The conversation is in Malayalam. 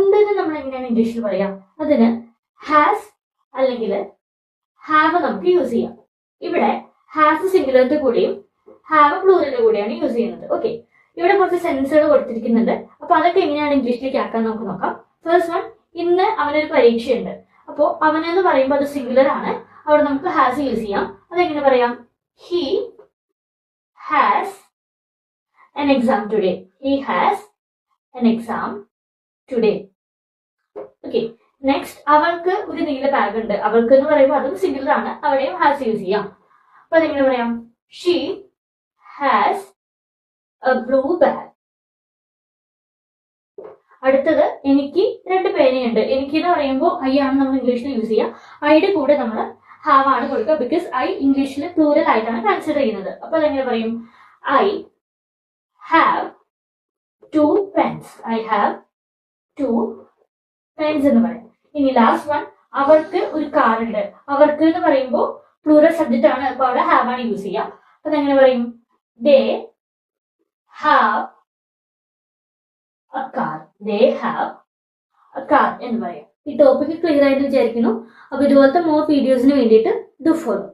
ഉണ്ടെന്ന് നമ്മൾ എങ്ങനെയാണ് ഇംഗ്ലീഷിൽ പറയാം? അതിന് ഹാസ് അല്ലെങ്കിൽ ഹാവ് നമുക്ക് യൂസ് ചെയ്യാം. ഇവിടെ ഹാസ് സിംഗുലറിന്റെ കൂടെയും ഹാവ് പ്ലൂറലിന്റെ കൂടെയാണ് യൂസ് ചെയ്യുന്നത്. ഓക്കെ, ഇവിടെ കുറച്ച് സെൻസുകൾ കൊടുത്തിരിക്കുന്നുണ്ട്. അപ്പൊ അതൊക്കെ എങ്ങനെയാണ് ഇംഗ്ലീഷിലേക്ക് ആക്കാൻ നമുക്ക് നോക്കാം. ഫസ്റ്റ് വൺ, ഇന്ന് അവനൊരു പരീക്ഷയുണ്ട്. അപ്പോൾ അവനെന്ന് പറയുമ്പോൾ അത് സിംഗുലർ ആണ്. അവിടെ നമുക്ക് ഹാസ് യൂസ് ചെയ്യാം. അതെങ്ങനെ പറയാം? He has an exam today. He has an exam today. Okay. Next, അവൾക്ക് ഒരു നീല ബാഗ് ഉണ്ട്. അവൾക്ക് എന്ന് പറയുമ്പോൾ അതും സിംഗുലർ ആണ്. അവിടെയും ഹാസ് യൂസ് ചെയ്യാം. അപ്പൊ അതെങ്ങനെ പറയാം? She has A blue bag. അടുത്തത്, എനിക്ക് 2 പേനയുണ്ട്. എനിക്ക് എന്ന് പറയുമ്പോൾ ഐ ആണ് നമ്മൾ ഇംഗ്ലീഷിൽ യൂസ് ചെയ്യുക. ഐയുടെ കൂടെ നമ്മൾ ഹാവ് ആണ് കൊടുക്കുക. ബിക്കോസ് ഐ ഇംഗ്ലീഷിൽ പ്ലൂറൽ ആയിട്ടാണ് കൺസിഡർ ചെയ്യുന്നത്. അപ്പൊ അതെങ്ങനെ പറയും? I have 2 pens. I have 2 pens എന്ന് പറയാം. ഇനി ലാസ്റ്റ് വൺ, അവർക്ക് ഒരു കാർ ഉണ്ട്. അവർക്ക് എന്ന് പറയുമ്പോൾ പ്ലൂറൽ സബ്ജക്റ്റ് ആണ്. അപ്പൊ അവിടെ ഹാവ് ആണ് യൂസ് ചെയ്യാം. അപ്പൊ അതെങ്ങനെ പറയും? they have a car. they have a car എന്ന് പറയാം. ഈ ടോപ്പിക് ക്ലിയർ ആയിട്ട് വിചാരിക്കുന്നു. അപ്പൊ ഇതുപോലത്തെ മോർ വീഡിയോസിന് വേണ്ടിയിട്ട് do follow.